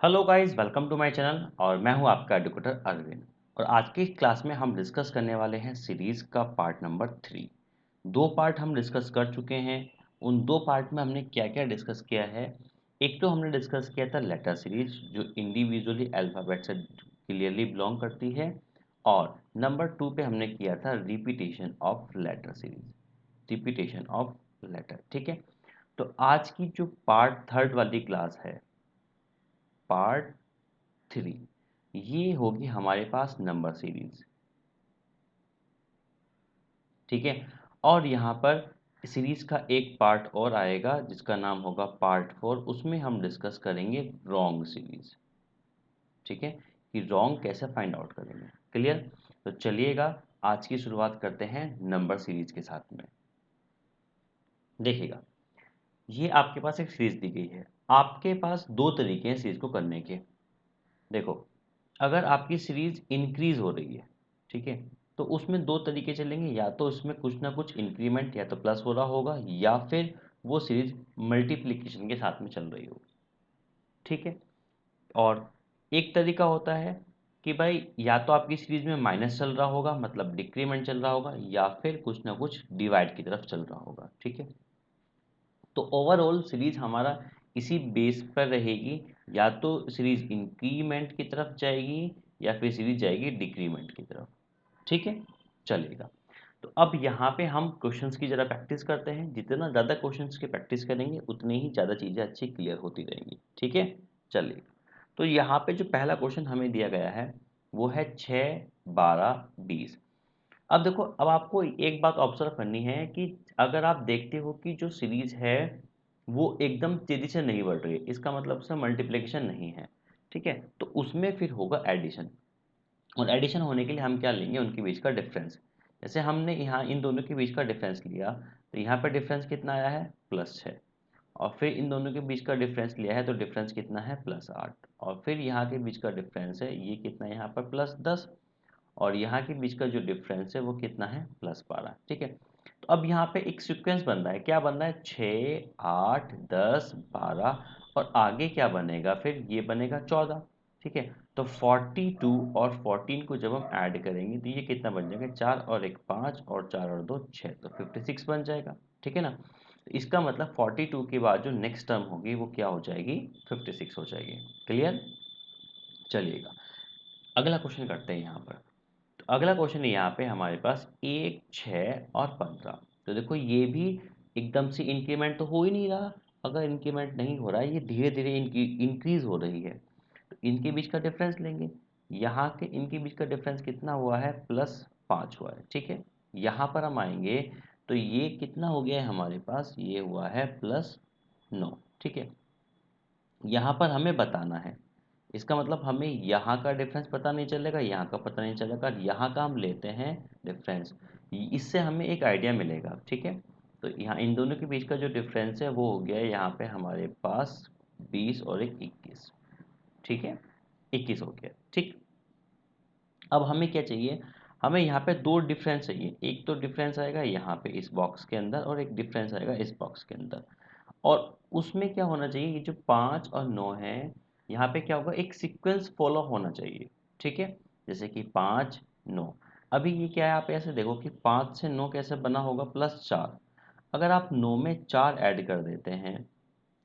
Hello guys, welcome to my channel और मैं हूं आपका एडुकेटर अरविंद। और आज की क्लास में हम डिस्कस करने वाले हैं सीरीज का पार्ट नंबर 3। दो पार्ट हम डिस्कस कर चुके हैं। उन दो पार्ट में हमने क्या क्या डिस्कस किया है। एक तो हमने डिस्कस किया था लेटर सीरीज जो इंडिविजुअली अल्फ़ाबेट से क्लियरली बिलोंग करती है। और नंबर 2 पे हमने किया था repetition of letter series, repetition of letter. ठीक है, तो आज की जो पार्ट थर्ड वाली क्लास है, पार्ट 3, ये होगी हमारे पास नंबर सीरीज। ठीक है, और यहाँ पर सीरीज का एक पार्ट और आएगा जिसका नाम होगा पार्ट 4। उसमें हम डिस्कस करेंगे रॉन्ग सीरीज। ठीक है, कि रॉन्ग कैसे फाइंड आउट करेंगे। क्लियर? तो चलिएगा आज की शुरुआत करते हैं नंबर सीरीज के साथ में। देखिएगा, ये आपके पास एक सीरीज दी गई है। आपके पास दो तरीके हैं सीरीज को करने के। देखो, अगर आपकी सीरीज इंक्रीज हो रही है, ठीक है, तो उसमें दो तरीके चलेंगे। या तो इसमें कुछ ना कुछ इंक्रीमेंट या तो प्लस हो रहा होगा, या फिर वो सीरीज मल्टीप्लिकेशन के साथ में चल रही होगी। ठीक है, और एक तरीका होता है कि भाई या तो आपकी सीरीज में माइनस चल रहा होगा, मतलब डिक्रीमेंट चल रहा होगा, या फिर कुछ ना कुछ डिवाइड की तरफ चल रहा होगा। ठीक है, तो ओवरऑल सीरीज हमारा इसी बेस पर रहेगी। या तो सीरीज इंक्रीमेंट की तरफ जाएगी या फिर सीरीज जाएगी डिक्रीमेंट की तरफ। ठीक है, चलेगा। तो अब यहाँ पे हम क्वेश्चंस की ज़रा प्रैक्टिस करते हैं। जितना ज़्यादा क्वेश्चंस की प्रैक्टिस करेंगे उतनी ही ज़्यादा चीज़ें अच्छी क्लियर होती रहेंगी। ठीक है, चलिए। तो यहाँ पे जो पहला क्वेश्चन हमें दिया गया है वो है 6, 12, 20। अब देखो, अब आपको एक बात ऑब्जर्व करनी है कि अगर आप देखते हो कि जो सीरीज है वो एकदम तेजी से नहीं बढ़ रही है, इसका मतलब उसमें मल्टीप्लिकेशन नहीं है। ठीक है, तो उसमें फिर होगा एडिशन। और एडिशन होने के लिए हम क्या लेंगे, उनके बीच का डिफरेंस। जैसे हमने यहाँ इन दोनों के बीच का डिफरेंस लिया, तो यहाँ पर डिफरेंस कितना आया है, +6। और फिर इन दोनों के बीच का डिफरेंस लिया है तो डिफरेंस कितना है, +8। और फिर यहाँ के बीच का डिफरेंस है, ये कितना है यहाँ पर, +10। और यहाँ के बीच का जो डिफरेंस है वो कितना है, +12। ठीक है, तो अब यहाँ पे एक सीक्वेंस बन रहा है। क्या बन रहा है, 6, 8, 10, 12, और आगे क्या बनेगा, फिर ये बनेगा 14। ठीक है, तो 42 और 14 को जब हम ऐड करेंगे तो ये कितना बन जाएगा, 4 और 1 5, और 4 और 2 6, तो 56 बन जाएगा। ठीक है ना, तो इसका मतलब 42 के बाद जो नेक्स्ट टर्म होगी वो क्या हो जाएगी, 56 हो जाएगी। क्लियर? चलिएगा, अगला क्वेश्चन करते हैं यहाँ पर। तो अगला क्वेश्चन है यहाँ पे हमारे पास 1, 6 और 15। तो देखो, ये भी एकदम से इंक्रीमेंट तो हो ही नहीं रहा। अगर इंक्रीमेंट नहीं हो रहा है, ये धीरे धीरे इंक्रीज हो रही है, तो इनके बीच का डिफरेंस लेंगे। यहाँ के इनके बीच का डिफरेंस कितना हुआ है, +5 हुआ है। ठीक है, यहाँ पर हम आएंगे तो ये कितना हो गया है हमारे पास, ये हुआ है +9। ठीक है, यहाँ पर हमें बताना है। इसका मतलब हमें यहाँ का डिफरेंस पता नहीं चलेगा, यहाँ का पता नहीं चलेगा, यहाँ का हम लेते हैं डिफरेंस। इससे हमें एक आइडिया मिलेगा। ठीक है, तो यहाँ इन दोनों के बीच का जो डिफरेंस है वो हो गया है यहाँ पे हमारे पास 20 और एक 21। ठीक है, 21 हो गया। ठीक, अब हमें क्या चाहिए, हमें यहाँ पे दो डिफरेंस चाहिए। एक तो डिफरेंस आएगा यहाँ पे इस बॉक्स के अंदर, और एक डिफरेंस आएगा इस बॉक्स के अंदर। और उसमें क्या होना चाहिए, ये जो 5 और 9 है, यहाँ पे क्या होगा, एक सीक्वेंस फॉलो होना चाहिए। ठीक है, जैसे कि 5, 9। अभी ये क्या है, आप ऐसे देखो कि 5 से 9 कैसे बना होगा, +4। अगर आप 9 में 4 ऐड कर देते हैं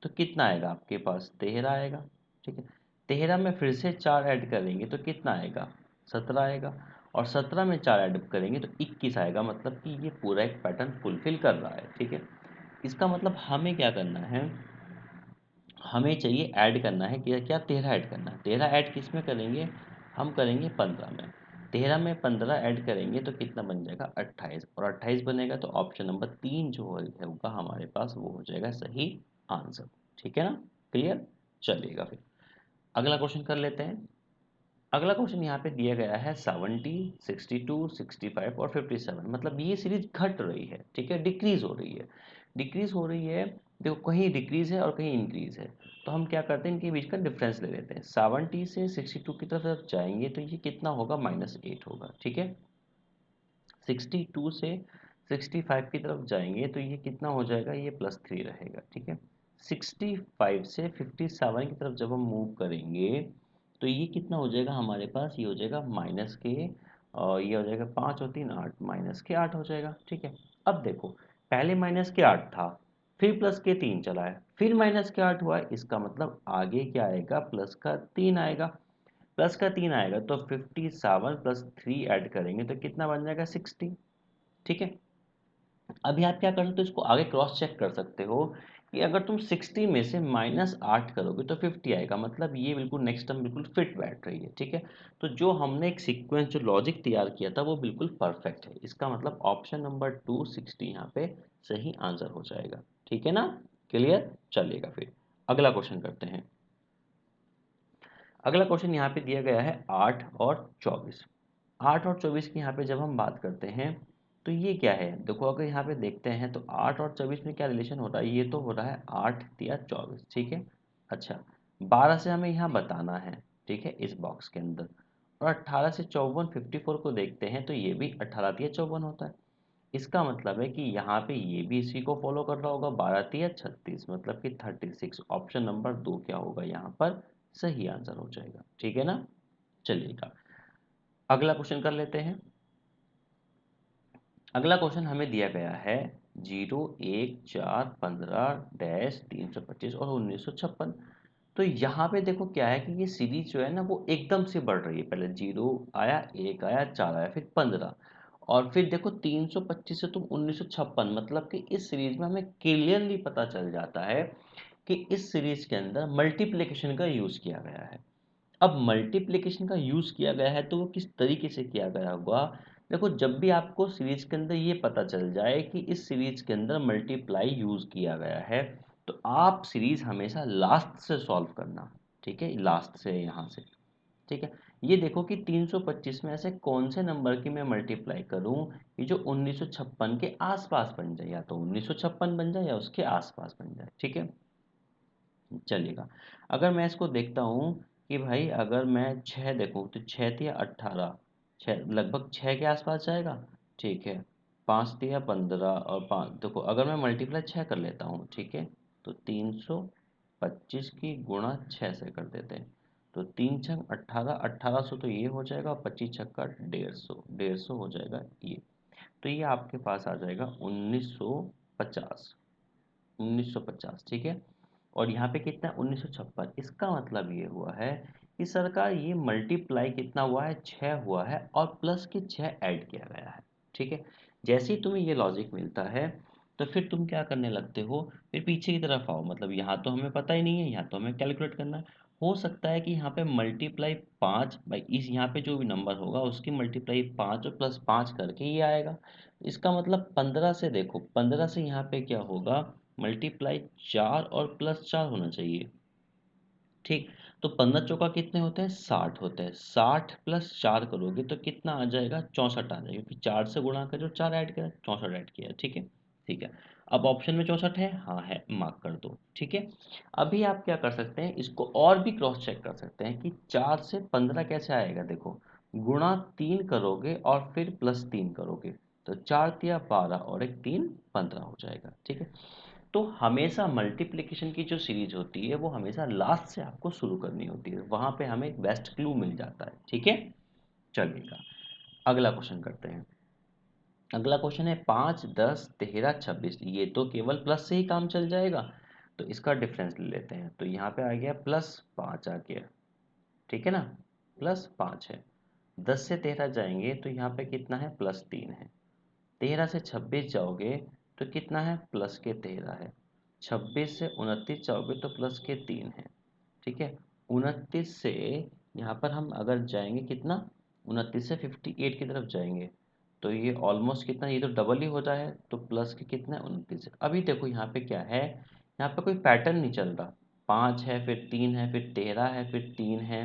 तो कितना आएगा आपके पास, 13 आएगा। ठीक है, 13 में फिर से 4 ऐड करेंगे तो कितना आएगा, 17 आएगा। और 17 में 4 ऐड करेंगे तो 21 आएगा। मतलब कि ये पूरा एक पैटर्न फुलफिल कर रहा है। ठीक है, इसका मतलब हमें क्या करना है, हमें चाहिए ऐड करना है कि क्या, 13 ऐड करना है। 13 ऐड किस में करेंगे, हम करेंगे 15 में। 13 में 15 ऐड करेंगे तो कितना बन जाएगा, 28। और 28 बनेगा तो ऑप्शन नंबर 3 जो होगा हमारे पास वो हो जाएगा सही आंसर। ठीक है ना, क्लियर? चलिएगा, फिर अगला क्वेश्चन कर लेते हैं। अगला क्वेश्चन यहाँ पे दिया गया है 70, 62, 65 और 57। मतलब ये सीरीज घट रही है। ठीक है, डिक्रीज हो रही है, डिक्रीज हो रही है। देखो, कहीं डिक्रीज है और कहीं इंक्रीज है, तो हम क्या करते हैं, इनके बीच का डिफरेंस ले लेते हैं। 70 से 62 की तरफ जब जाएंगे तो ये कितना होगा, -8 होगा। ठीक है, 62 से 65 की तरफ जाएंगे तो ये कितना हो जाएगा, ये +3 रहेगा। ठीक है, 65 से 57 की तरफ जब हम मूव करेंगे तो ये कितना हो जाएगा हमारे पास, ये हो जाएगा माइनस के, और ये हो जाएगा 5 और 3 8, माइनस के 8 हो जाएगा। ठीक है, अब देखो पहले माइनस के 8 था, फिर प्लस के 3 चला है, फिर माइनस के 8 हुआ है, इसका मतलब आगे क्या आएगा, प्लस का 3 आएगा। प्लस का 3 आएगा तो 57 प्लस 3 ऐड करेंगे तो कितना बन जाएगा, 60। ठीक है, अभी आप क्या कर सकते हो, इसको आगे क्रॉस चेक कर सकते हो कि अगर तुम 60 में से -8 करोगे तो 50 आएगा, मतलब ये बिल्कुल नेक्स्ट टर्म बिल्कुल फिट बैठ रही है। ठीक है, तो जो हमने एक सीक्वेंस जो लॉजिक तैयार किया था वो बिल्कुल परफेक्ट है, इसका मतलब ऑप्शन नंबर 2 60 यहाँ पे सही आंसर हो जाएगा। ठीक है ना, क्लियर, चलिएगा फिर अगला क्वेश्चन करते हैं। अगला क्वेश्चन यहाँ पे दिया गया है 8 और 24। 8 और 24 की यहाँ पे जब हम बात करते हैं तो ये क्या है, देखो अगर यहाँ पे देखते हैं तो 8 और 24 में क्या रिलेशन हो रहा है, ये तो हो रहा है 8 या 24। ठीक है, अच्छा 12 से हमें यहाँ बताना है, ठीक है, इस बॉक्स के अंदर। और 18 से 54 54 को देखते हैं तो ये भी 18 या 54 होता है। इसका मतलब है कि यहाँ पे ये भी इसी को फॉलो कर रहा होगा, 12 या 36 मतलब कि 36। ऑप्शन नंबर 2 क्या होगा यहाँ पर, सही आंसर हो जाएगा। ठीक है ना, चलिएगा अगला क्वेश्चन कर लेते हैं। अगला क्वेश्चन हमें दिया गया है 0 1 4 15 डैश 325 और 1956। तो यहाँ पे देखो क्या है कि ये सीरीज जो है ना वो एकदम से बढ़ रही है, पहले 0 आया, 1 आया, 4 आया, फिर 15, और फिर देखो 325 से तुम 1956, मतलब कि इस सीरीज में हमें क्लियरली पता चल जाता है कि इस सीरीज के अंदर मल्टीप्लिकेशन का यूज किया गया है। अब मल्टीप्लिकेशन का यूज किया गया है तो वो किस तरीके से किया गया होगा, देखो जब भी आपको सीरीज के अंदर ये पता चल जाए कि इस सीरीज के अंदर मल्टीप्लाई यूज किया गया है तो आप सीरीज हमेशा लास्ट से सॉल्व करना। ठीक है, लास्ट से यहाँ से। ठीक है, ये देखो कि 325 में ऐसे कौन से नंबर की मैं मल्टीप्लाई करूं कि जो 1956 के आसपास बन जाए, या तो 1956 बन जाए या उसके आसपास बन जाए। ठीक है, चलिएगा अगर मैं इसको देखता हूँ कि भाई अगर मैं 6 देखूँ तो 6 तिया 18, 6 लगभग 6 के आसपास जाएगा। ठीक है, 5 तिया 15 और 5, देखो अगर मैं मल्टीप्लाई 6 कर लेता हूँ, ठीक है, तो 325 की गुणा 6 से कर देते हैं तो 3 छंग 18, 1800 तो ये हो जाएगा, और 25 छक्का 150, 150 हो जाएगा ये। तो ये आपके पास आ जाएगा 1950, 1950। ठीक है, और यहाँ पे कितना है 1956। इसका मतलब ये हुआ है कि सरकार ये मल्टीप्लाई कितना हुआ है, 6 हुआ है और प्लस के 6 ऐड किया गया है। ठीक है, जैसे ही तुम्हें ये लॉजिक मिलता है तो फिर तुम क्या करने लगते हो, फिर पीछे की तरफ आओ, मतलब यहाँ तो हमें पता ही नहीं है, यहाँ तो हमें कैलकुलेट करना है। हो सकता है कि यहाँ पे मल्टीप्लाई 5 भाई, इस यहाँ पे जो भी नंबर होगा उसकी मल्टीप्लाई 5 और प्लस 5 करके ही आएगा। इसका मतलब 15 से देखो, 15 से यहाँ पे क्या होगा, मल्टीप्लाई 4 और प्लस 4 होना चाहिए। ठीक, तो 15 चौका कितने होते हैं, 60 होते हैं, 60 प्लस 4 करोगे तो कितना आ जाएगा, 64 आ जाएगा, क्योंकि 4 से गुणा कर जो 4 ऐड किया, 64 ऐड किया। ठीक है, ठीक है, अब ऑप्शन में 64 है, हाँ है, मार्क कर दो। ठीक है, अभी आप क्या कर सकते हैं, इसको और भी क्रॉस चेक कर सकते हैं कि 4 से 15 कैसे आएगा। देखो गुणा 3 करोगे और फिर प्लस 3 करोगे तो 4 तिया 12 और एक 3 15 हो जाएगा। ठीक है, तो हमेशा मल्टीप्लिकेशन की जो सीरीज होती है वो हमेशा लास्ट से आपको शुरू करनी होती है, वहां पे हमें एक बेस्ट क्लू मिल जाता है। ठीक है, चलिएगा अगला क्वेश्चन करते हैं। अगला क्वेश्चन है 5 10 13 26, ये तो केवल प्लस से ही काम चल जाएगा, तो इसका डिफरेंस ले लेते हैं। तो यहाँ पे आ गया +5 आ गया, ठीक है ना, +5 है। 10 से 13 जाएंगे तो यहाँ पे कितना है, +3 है। 13 से 26 जाओगे तो कितना है, प्लस के 13 है। 26 से 29 जाओगे तो प्लस के 3 है। ठीक है, 29 से यहाँ पर हम अगर जाएंगे कितना, 29 से 58 की तरफ जाएंगे तो ये ऑलमोस्ट कितना, ये तो डबल ही होता है, तो प्लस के कितना है, 29 है। अभी देखो यहाँ पे क्या है, यहाँ पे कोई पैटर्न नहीं चल रहा, 5 है फिर 3 है फिर 13 है फिर 3 है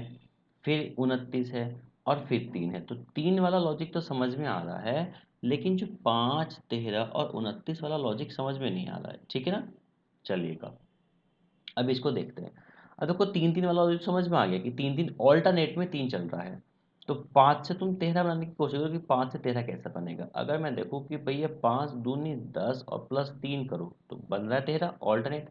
फिर 29 है और फिर 3 है, तो 3 वाला लॉजिक तो समझ में आ रहा है, लेकिन जो 5 13 और 29 वाला लॉजिक समझ में नहीं आ रहा है। ठीक है ना, चलिएगा अब इसको देखते हैं। अब देखो 3 3 वाला लॉजिक समझ में आ गया कि 3 3 ऑल्टरनेट में 3 चल रहा है, तो 5 से तुम 13 बनाने की कोशिश करो कि 5 से 13 कैसे बनेगा। अगर मैं देखूँ कि भैया 5 दूनी 10 और प्लस 3 करो तो बन रहा है 13 ऑल्टरनेट।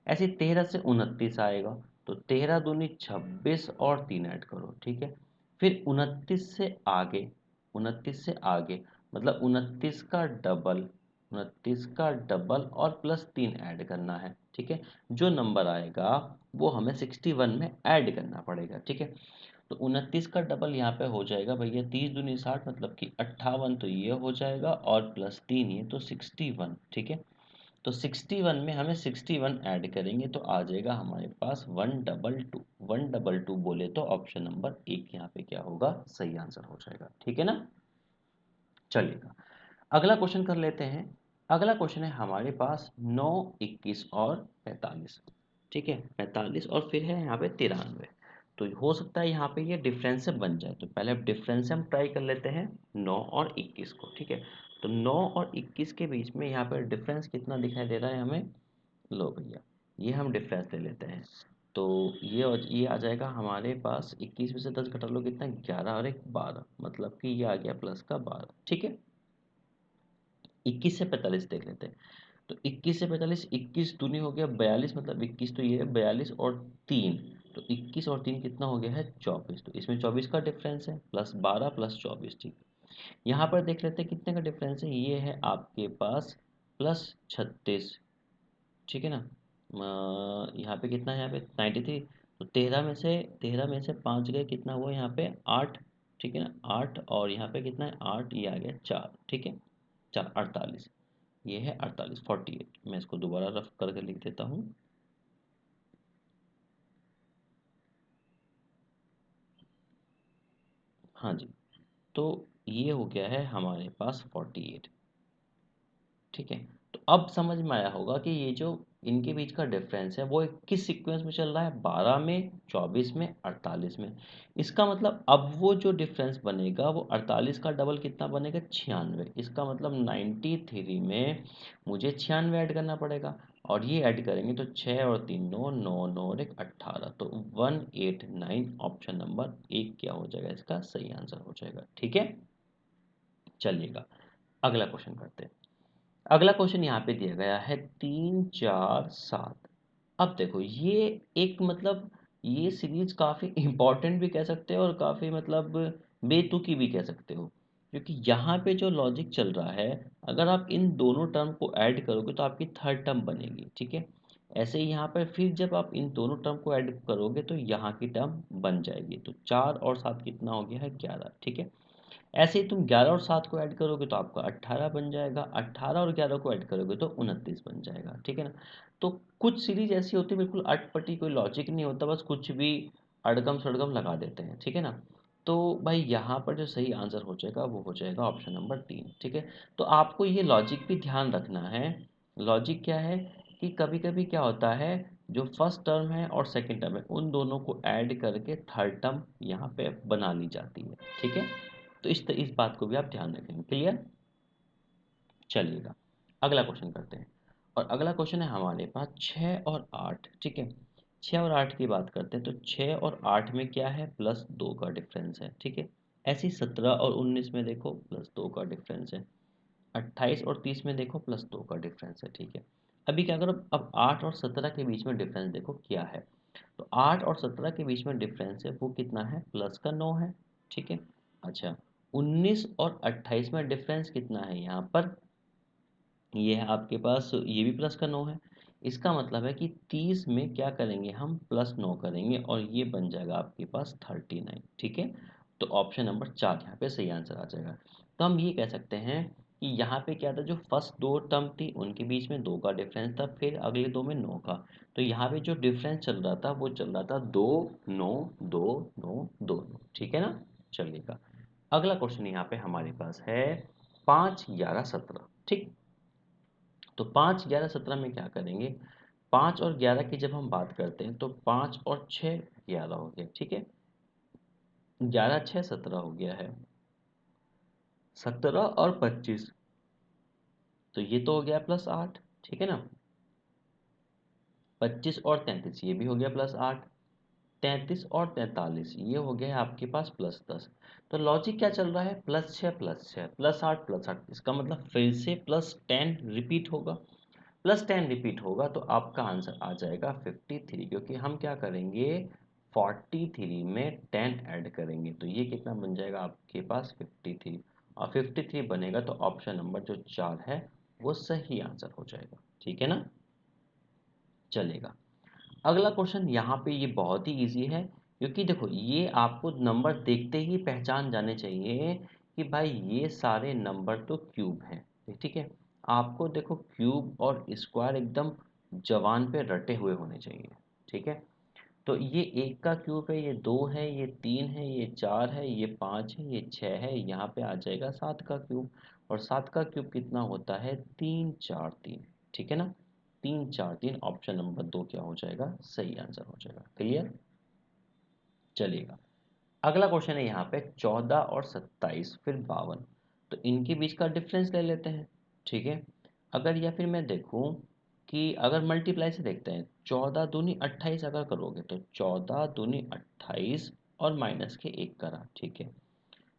ऐसे 13 से 29 आएगा, तो 13 दूनी 26 और 3 ऐड करो, ठीक है। फिर 29 से आगे मतलब 29 का डबल और प्लस 3 ऐड करना है, ठीक है। जो नंबर आएगा वो हमें 61 में ऐड करना पड़ेगा, ठीक है। तो 29 का डबल यहाँ पे हो जाएगा भैया 30 दूनी 60 मतलब कि 58, तो ये हो जाएगा और प्लस 3 ये तो 61, ठीक है। तो 61 में हमें 61 ऐड करेंगे तो आ जाएगा हमारे पास 122। 122 बोले तो ऑप्शन नंबर 1 यहाँ पे क्या होगा, सही आंसर हो जाएगा, ठीक है ना। चलिएगा अगला क्वेश्चन कर लेते हैं। अगला क्वेश्चन है हमारे पास 9, 21 और 45, ठीक है। 45 और फिर है यहाँ पे 93। तो हो सकता है यहाँ पे ये डिफरेंस से बन जाए, तो पहले डिफरेंस से हम ट्राई कर लेते हैं 9 और 21 को, ठीक है। तो 9 और 21 के बीच में यहाँ पर डिफरेंस कितना दिखाई दे रहा है हमें, लो भैया ये हम डिफरेंस ले लेते हैं। तो ये आ जाएगा हमारे पास 21 में से 10 घटा लो कितना, 11 और एक 12, मतलब कि ये आ गया प्लस का 12, ठीक है। 21 से 45 देख लेते हैं। तो 21 से 45, 21 दूनी हो गया 42, मतलब 21 तो ये है 42 और 3, तो 21 और 3 कितना हो गया है 24, तो इसमें 24 का डिफरेंस है प्लस 12 प्लस 24, ठीक है। यहाँ पर देख लेते हैं कितने का डिफरेंस है, ये है आपके पास प्लस 36, ठीक है ना। यहाँ पे कितना है, यहाँ पे 93, तो 13 में से 5 गए कितना हुआ यहाँ पे 8, ठीक है ना। 8 और यहाँ पे कितना है 8, ये आ गया 4, ठीक है। 4 48, ये है 48 48। मैं इसको दोबारा रफ करके लिख देता हूँ। हाँ जी, तो ये हो गया है हमारे पास 48, ठीक है। तो अब समझ में आया होगा कि ये जो इनके बीच का डिफरेंस है वो किस सीक्वेंस में चल रहा है, 12 में, 24 में, 48 में। इसका मतलब अब वो जो डिफरेंस बनेगा वो 48 का डबल कितना बनेगा, 96। इसका मतलब 93 में मुझे 96 ऐड करना पड़ेगा, और ये ऐड करेंगे तो 6 और 3 9, 9 9 और एक 18, तो 189 ऑप्शन नंबर 1 क्या हो जाएगा, इसका सही आंसर हो जाएगा, ठीक है। चलिएगा अगला क्वेश्चन करते हैं। अगला क्वेश्चन यहाँ पे दिया गया है 3 4 7। अब देखो ये एक मतलब ये सीरीज काफ़ी इम्पोर्टेंट भी कह सकते हो और काफ़ी मतलब बेतुकी भी कह सकते हो, क्योंकि यहाँ पे जो लॉजिक चल रहा है, अगर आप इन दोनों टर्म को ऐड करोगे तो आपकी थर्ड टर्म बनेगी, ठीक है। ऐसे ही यहाँ पर फिर जब आप इन दोनों टर्म को ऐड करोगे तो यहाँ की टर्म बन जाएगी, तो 4 और 7 कितना हो गया है 11, ठीक है। ऐसे ही तुम 11 और 7 को ऐड करोगे तो आपका 18 बन जाएगा, 18 और 11 को ऐड करोगे तो 29 बन जाएगा, ठीक है ना। तो कुछ सीरीज ऐसी होती है बिल्कुल अटपटी, कोई लॉजिक नहीं होता, बस कुछ भी अड़गम सड़गम लगा देते हैं, ठीक है ना। तो भाई यहाँ पर जो सही आंसर हो जाएगा वो हो जाएगा ऑप्शन नंबर 3, ठीक है। तो आपको ये लॉजिक भी ध्यान रखना है। लॉजिक क्या है कि कभी कभी क्या होता है, जो फर्स्ट टर्म है और सेकंड टर्म है उन दोनों को ऐड करके थर्ड टर्म यहाँ पे बना ली जाती है, ठीक है। तो इस बात को भी आप ध्यान रखेंगे, क्लियर। चलिएगा अगला क्वेश्चन करते हैं। और अगला क्वेश्चन है हमारे पास 6 और 8, ठीक है। 6 और 8 की बात करते हैं, तो 6 और 8 में क्या है, +2 का डिफरेंस है, ठीक है। ऐसे ही 17 और 19 में देखो +2 का डिफरेंस है। 28 और 30 में देखो +2 का डिफरेंस है, ठीक है। अभी क्या करो, अब 8 और 17 के बीच में डिफरेंस देखो क्या है। तो 8 और 17 के बीच में डिफरेंस है वो कितना है, +9 है, ठीक है। अच्छा 19 और 28 में डिफरेंस कितना है यहाँ पर, ये है आपके पास, ये भी +9 है। इसका मतलब है कि 30 में क्या करेंगे हम, +9 करेंगे और ये बन जाएगा आपके पास 39, ठीक है। तो ऑप्शन नंबर 4 यहाँ पे सही आंसर आ जाएगा। तो हम ये कह सकते हैं कि यहाँ पे क्या था, जो फर्स्ट दो टर्म थी उनके बीच में 2 का डिफरेंस था, फिर अगले दो में 9 का। तो यहाँ पे जो डिफरेंस चल रहा था वो चल रहा था 2 9 2 9 2 9, ठीक है ना। चलिएगा अगला क्वेश्चन यहाँ पे हमारे पास है 5 11 17, ठीक। तो 5 11 17 में क्या करेंगे, 5 और 11 की जब हम बात करते हैं तो 5 और 6 11 हो गया, ठीक है। 11 6 17 हो गया है। 17 और 25, तो ये तो हो गया +8, ठीक है ना। 25 और 33 ये भी हो गया +8। 33 और 43 ये हो गया है आपके पास +10। तो लॉजिक क्या चल रहा है, +6 +6 +8 +8, इसका मतलब फिर से +10 रिपीट होगा। +10 रिपीट होगा तो आपका आंसर आ जाएगा 53, क्योंकि हम क्या करेंगे 43 में 10 ऐड करेंगे, तो ये कितना बन जाएगा आपके पास 53, और 53 बनेगा तो ऑप्शन नंबर जो 4 है वो सही आंसर हो जाएगा। ठीक है ना, चलेगा। अगला क्वेश्चन यहाँ पे ये बहुत ही इजी है, क्योंकि देखो ये आपको नंबर देखते ही पहचान जाने चाहिए कि भाई ये सारे नंबर तो क्यूब हैं। ठीक है, आपको देखो क्यूब और स्क्वायर एकदम जबान पे रटे हुए होने चाहिए। ठीक है, तो ये एक का क्यूब है, ये दो है, ये तीन है, ये चार है, ये पाँच है, ये छः है, यहाँ पे आ जाएगा सात का क्यूब। और सात का क्यूब कितना होता है, तीन चार तीन। ठीक है ना, तीन चार तीन, ऑप्शन नंबर दो क्या हो जाएगा, सही आंसर हो जाएगा। क्लियर, चलिएगा। अगला क्वेश्चन है यहाँ पे 14 और 27 फिर 52, तो इनके बीच का डिफरेंस ले लेते हैं। ठीक है, अगर या फिर मैं देखूं कि अगर मल्टीप्लाई से देखते हैं, 14 दूनी 28 अगर करोगे तो 14 दूनी 28 और माइनस के एक करा। ठीक है,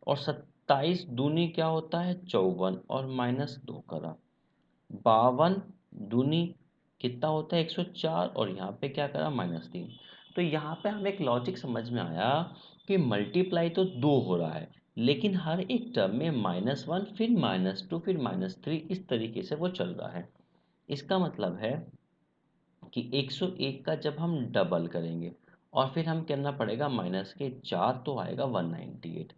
और 27 दूनी क्या होता है 54 और माइनस दो करा। 52 दूनी कितना होता है 104 और यहाँ पे क्या करा -3। तो यहाँ पे हमें एक लॉजिक समझ में आया कि मल्टीप्लाई तो दो हो रहा है, लेकिन हर एक टर्म में -1 फिर -2 फिर -3 इस तरीके से वो चल रहा है। इसका मतलब है कि 101 का जब हम डबल करेंगे और फिर हम करना पड़ेगा माइनस के 4 तो आएगा 198।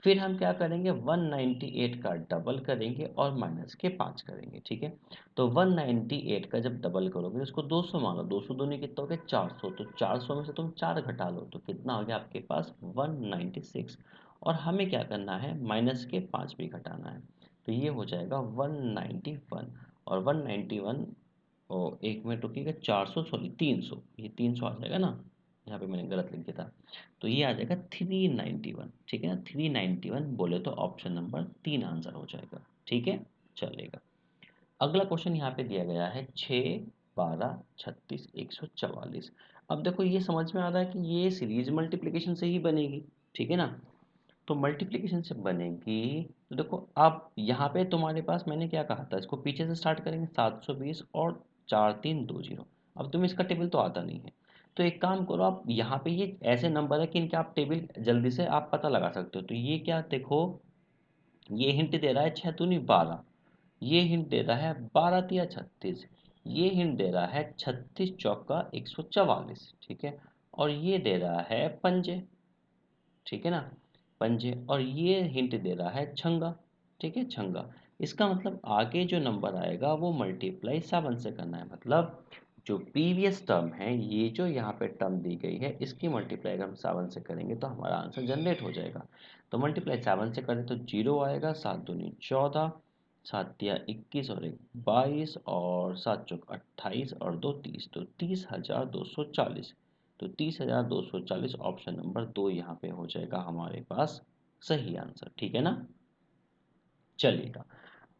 फिर हम क्या करेंगे 198 का डबल करेंगे और माइनस के 5 करेंगे। ठीक है, तो 198 का जब डबल करोगे उसको 200 मान लो, 200 दूनी कितना हो गया 400, तो 400 में से तुम 4 घटा लो तो कितना हो गया आपके पास 196। और हमें क्या करना है माइनस के 5 भी घटाना है, तो ये हो जाएगा 191। और 191 और एक मिनट रुकिएगा, 400 सॉरी 300, ये 300 आ जाएगा ना, यहाँ पे मैंने गलत लिख दिया था, तो ये आ जाएगा 391। ठीक है ना, 391 बोले तो ऑप्शन नंबर 3 आंसर हो जाएगा। ठीक है, चलेगा। अगला क्वेश्चन यहाँ पे दिया गया है 6 12 36 144। अब देखो ये समझ में आ रहा है कि ये सीरीज मल्टीप्लिकेशन से ही बनेगी। ठीक है ना, तो मल्टीप्लिकेशन से बनेगी तो देखो अब यहाँ पे तुम्हारे पास मैंने क्या कहा था, इसको पीछे से स्टार्ट करेंगे 720 और 4320। अब तुम्हें इसका टेबल तो आता नहीं है, तो एक काम करो आप यहाँ पे ये ऐसे नंबर है कि इनके आप टेबल जल्दी से आप पता लगा सकते हो। तो ये क्या देखो, ये हिंट दे रहा है 6 दूनी 12, ये हिंट दे रहा है 12 तिया 36, ये हिंट दे रहा है 36 चौका 144। ठीक है, और ये दे रहा है पंजे। ठीक है ना, पंजे, और ये हिंट दे रहा है छंगा। ठीक है, छंगा। इसका मतलब आगे जो नंबर आएगा वो मल्टीप्लाई 7 से करना है, मतलब जो प्रीवियस टर्म है, ये जो यहाँ पे टर्म दी गई है इसकी मल्टीप्लाई अगर हम 7 से करेंगे तो हमारा आंसर जनरेट हो जाएगा। तो मल्टीप्लाई 7 से करें तो 0 आएगा, 7 दूनी 14, 7 तिया 21 और एक 22 और 7 चौक 28 और 2 30, तो 30,240। तो 30,240 ऑप्शन नंबर दो यहाँ पे हो जाएगा हमारे पास सही आंसर। ठीक है ना, चलिएगा।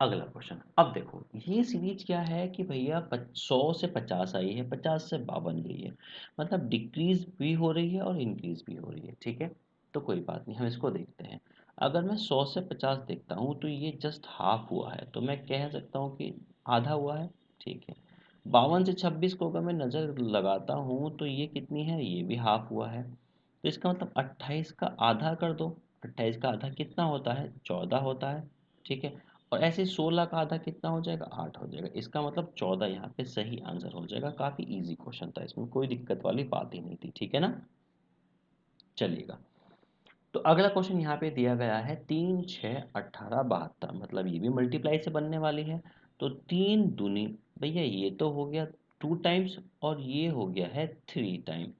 अगला क्वेश्चन, अब देखो ये सीरीज क्या है कि भैया 100 से 50 आई है, 50 से 52 गई है, मतलब डिक्रीज भी हो रही है और इंक्रीज भी हो रही है। ठीक है, तो कोई बात नहीं, हम इसको देखते हैं। अगर मैं 100 से 50 देखता हूँ तो ये जस्ट हाफ हुआ है, तो मैं कह सकता हूँ कि आधा हुआ है। ठीक है, 52 से 26 को अगर मैं नज़र लगाता हूँ तो ये कितनी है, ये भी हाफ हुआ है। तो इसका मतलब 28 का आधा कर दो, 28 का आधा कितना होता है 14 होता है। ठीक है, और ऐसे 16 का आधा कितना हो जाएगा 8 हो जाएगा। इसका मतलब 14 यहाँ पे सही आंसर हो जाएगा। काफ़ी इजी क्वेश्चन था, इसमें कोई दिक्कत वाली बात ही नहीं थी। ठीक है ना, चलिएगा। तो अगला क्वेश्चन यहाँ पे दिया गया है 3 6 18 72, मतलब ये भी मल्टीप्लाई से बनने वाली है। तो तीन दूनी, भैया ये तो हो गया 2 टाइम्स और ये हो गया है 3 टाइम,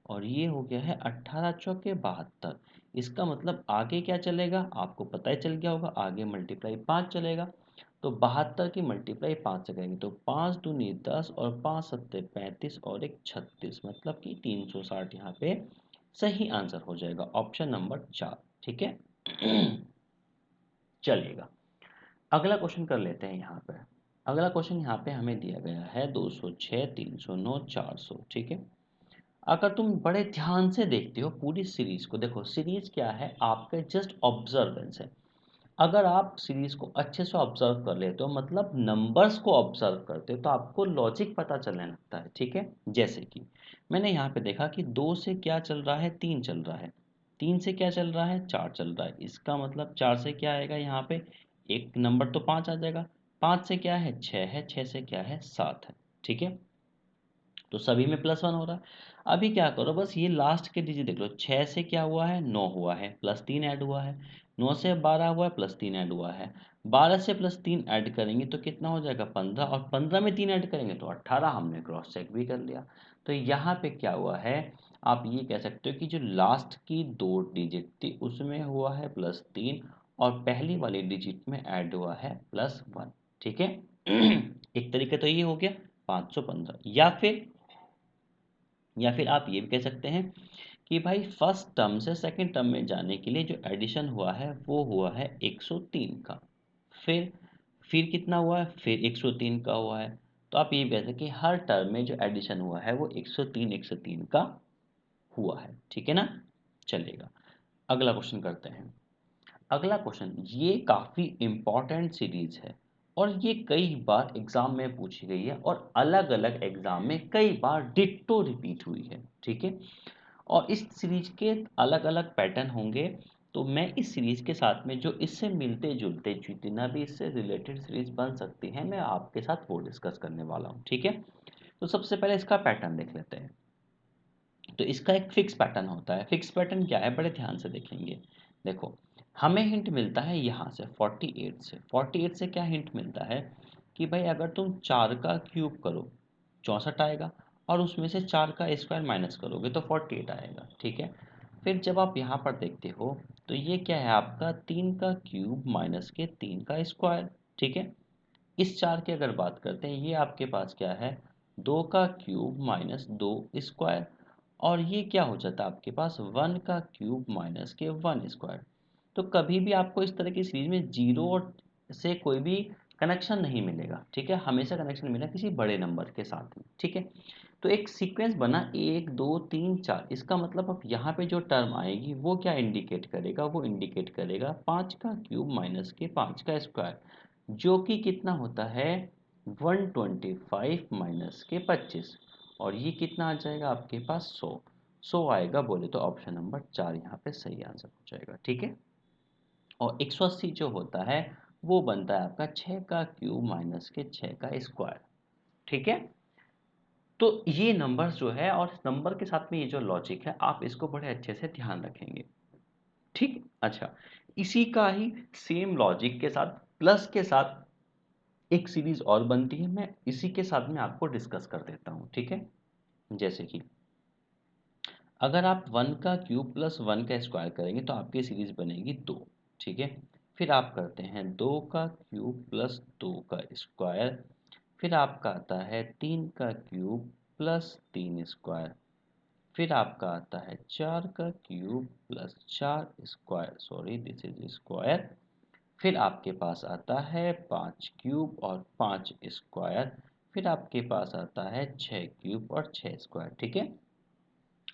और ये हो गया है 18 चौके 72। इसका मतलब आगे क्या चलेगा आपको पता ही चल गया होगा, आगे मल्टीप्लाई 5 चलेगा। तो 72 की मल्टीप्लाई 5 से करेंगे तो 5 दूनी 10 और 5 सत्ते 35 और एक 36, मतलब कि 360 यहाँ पे सही आंसर हो जाएगा, ऑप्शन नंबर 4। ठीक है, चलिएगा। अगला क्वेश्चन कर लेते हैं यहाँ पे। अगला क्वेश्चन यहाँ पे हमें दिया गया है 206 309 400। ठीक है, अगर तुम बड़े ध्यान से देखते हो पूरी सीरीज को, देखो सीरीज क्या है आपके जस्ट ऑब्जर्वेंस है। अगर आप सीरीज को अच्छे से ऑब्जर्व कर लेते हो, मतलब नंबर्स को ऑब्जर्व करते हो, तो आपको लॉजिक पता चलने लगता है। ठीक है, जैसे कि मैंने यहाँ पे देखा कि 2 से क्या चल रहा है, 3 चल रहा है, 3 से क्या चल रहा है, 4 चल रहा है। इसका मतलब 4 से क्या आएगा, यहाँ पे एक नंबर तो 5 आ जाएगा, 5 से क्या है, 6 है, 6 से क्या है, 7 है। ठीक है, तो सभी में +1 हो रहा है। अभी क्या करो, बस ये लास्ट के डिजिट देख लो, 6 से क्या हुआ है, 9 हुआ है, +3 ऐड हुआ है, 9 से 12 हुआ है, +3 ऐड हुआ है, 12 से +3 ऐड करेंगे तो कितना हो जाएगा, 15, और 15 में 3 ऐड करेंगे तो 18। हमने क्रॉस चेक भी कर लिया। तो यहाँ पे क्या हुआ है, आप ये कह सकते हो कि जो लास्ट की 2 डिजिट थी उसमें हुआ है +3, और पहली वाली डिजिट में ऐड हुआ है +1। ठीक है, एक तरीका तो ये हो गया 515। या फिर आप ये भी कह सकते हैं कि भाई फर्स्ट टर्म से सेकंड टर्म में जाने के लिए जो एडिशन हुआ है वो हुआ है 103 का। फिर फिर कितना हुआ है, फिर 103 का हुआ है। तो आप ये भी कह सकते हैं कि हर टर्म में जो एडिशन हुआ है वो 103 का हुआ है। ठीक है ना, चलेगा। अगला क्वेश्चन करते हैं। अगला क्वेश्चन ये काफ़ी इम्पॉर्टेंट सीरीज है, और ये कई बार एग्जाम में पूछी गई है, और अलग अलग एग्जाम में कई बार डिट्टो रिपीट हुई है। ठीक है, और इस सीरीज के अलग अलग पैटर्न होंगे। तो मैं इस सीरीज के साथ में जो इससे मिलते जुलते जितना भी इससे रिलेटेड सीरीज बन सकती है, मैं आपके साथ वो डिस्कस करने वाला हूँ। ठीक है, तो सबसे पहले इसका पैटर्न देख लेते हैं। तो इसका एक फिक्स पैटर्न होता है। फिक्स पैटर्न क्या है, बड़े ध्यान से देखेंगे। देखो, हमें हिंट मिलता है यहाँ से 48 से। 48 से क्या हिंट मिलता है कि भाई अगर तुम 4 का क्यूब करो 64 आएगा, और उसमें से 4 का स्क्वायर माइनस करोगे तो 48 आएगा। ठीक है, फिर जब आप यहाँ पर देखते हो तो ये क्या है आपका 3 का क्यूब माइनस के 3 का स्क्वायर। ठीक है, इस 4 की अगर बात करते हैं, ये आपके पास क्या है, 2 का क्यूब माइनस 2 स्क्वायर, और ये क्या हो जाता है आपके पास 1 का क्यूब माइनस के 1 स्क्वायर। तो कभी भी आपको इस तरह की सीरीज में जीरो से कोई भी कनेक्शन नहीं मिलेगा। ठीक है, हमेशा कनेक्शन मिलेगा किसी बड़े नंबर के साथ में। ठीक है, तो एक सीक्वेंस बना 1 2 3 4। इसका मतलब अब यहाँ पे जो टर्म आएगी वो क्या इंडिकेट करेगा, वो इंडिकेट करेगा 5 का क्यूब माइनस के 5 का स्क्वायर, जो कि कितना होता है 125 माइनस के 25, और ये कितना आ जाएगा आपके पास 100 आएगा। बोले तो ऑप्शन नंबर 4 यहाँ पे सही आंसर हो जाएगा। ठीक है, और 180 जो होता है वो बनता है आपका 6 का क्यूब माइनस के 6 का स्क्वायर। ठीक है, तो ये नंबर जो है, और नंबर के साथ में ये जो लॉजिक है, आप इसको बड़े अच्छे से ध्यान रखेंगे। ठीक, अच्छा, इसी का ही सेम लॉजिक के साथ प्लस के साथ एक सीरीज और बनती है, मैं इसी के साथ में आपको डिस्कस कर देता हूँ। ठीक है, जैसे कि अगर आप 1 का क्यूब प्लस 1 का स्क्वायर करेंगे तो आपकी सीरीज बनेगी 2। ठीक है, फिर आप करते हैं 2 का क्यूब प्लस 2 का स्क्वायर, फिर आपका आता है 3 का क्यूब प्लस 3 स्क्वायर, फिर आपका आता है 4 का cube plus 4 square, sorry this is square, फिर आपके पास आता है 5 क्यूब और 5 स्क्वायर, फिर आपके पास आता है 6 क्यूब और 6 स्क्वायर। ठीक है,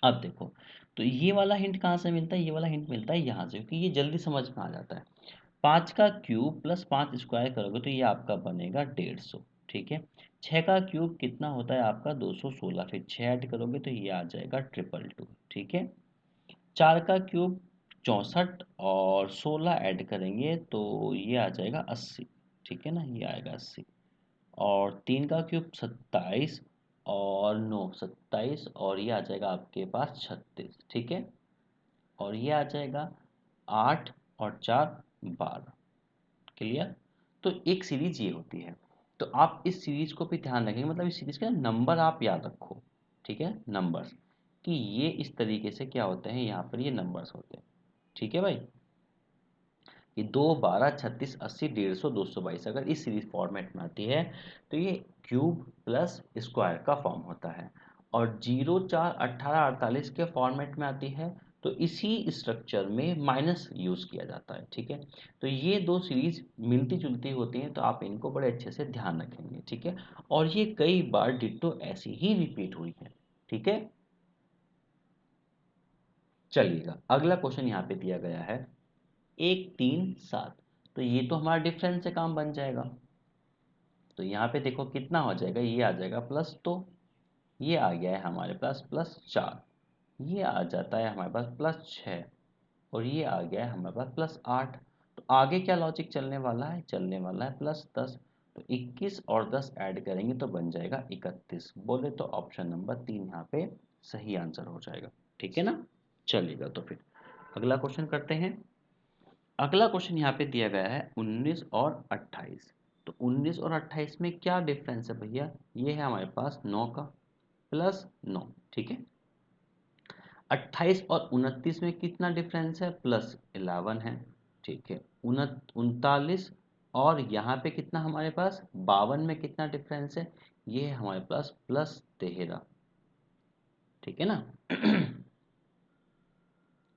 अब देखो, तो ये वाला हिंट कहाँ से मिलता है, ये वाला हिंट मिलता है यहाँ से, क्योंकि ये जल्दी समझ में आ जाता है। 5 का क्यूब प्लस 5 स्क्वायर करोगे तो ये आपका बनेगा 150। ठीक है, 6 का क्यूब कितना होता है आपका 216, फिर 6 ऐड करोगे तो ये आ जाएगा 222। ठीक है, 4 का क्यूब 64, और 16 ऐड करेंगे तो ये आ जाएगा 80। ठीक है ना, ये आएगा 80, और 3 का क्यूब 27, और 9 27, और ये आ जाएगा आपके पास 36। ठीक है, और ये आ जाएगा 8 और 4 12। क्लियर, तो एक सीरीज ये होती है। तो आप इस सीरीज को भी ध्यान रखेंगे, मतलब इस सीरीज के नंबर आप याद रखो। ठीक है, नंबर्स कि ये इस तरीके से क्या होते हैं, यहाँ पर ये नंबर्स होते हैं। ठीक है भाई, ये 2 12 36 80 150 222 अगर इस सीरीज फॉर्मेट में आती है तो ये क्यूब प्लस स्क्वायर का फॉर्म होता है, और 0 4 18 48 के फॉर्मेट में आती है तो इसी स्ट्रक्चर में माइनस यूज किया जाता है। ठीक है, तो ये दो सीरीज मिलती जुलती होती हैं, तो आप इनको बड़े अच्छे से ध्यान रखेंगे। ठीक है, और ये कई बार डिट्टो ऐसी ही रिपीट हुई है। ठीक है, चलिएगा, अगला क्वेश्चन यहाँ पे दिया गया है 1 3 7। तो ये तो हमारा डिफरेंस से काम बन जाएगा। तो यहाँ पे देखो कितना हो जाएगा, ये आ जाएगा प्लस 2, ये आ गया है हमारे पास प्लस 4, ये आ जाता है हमारे पास प्लस 6, और ये आ गया है हमारे पास प्लस 8। तो आगे क्या लॉजिक चलने वाला है, चलने वाला है प्लस 10। तो 21 और 10 ऐड करेंगे तो बन जाएगा 31। बोले तो ऑप्शन नंबर 3 यहाँ पे सही आंसर हो जाएगा। ठीक है ना, चलेगा। तो फिर अगला क्वेश्चन करते हैं। अगला क्वेश्चन यहाँ पे दिया गया है 19 और 28। तो 19 और 28 में क्या डिफरेंस है भैया, ये है हमारे पास 9 का प्लस 9। ठीक है, 28 और 29 में कितना डिफरेंस है, प्लस 11 है। ठीक है, 39 और यहाँ पे कितना हमारे पास 52 में कितना डिफरेंस है, ये है हमारे पास प्लस 13। ठीक है ना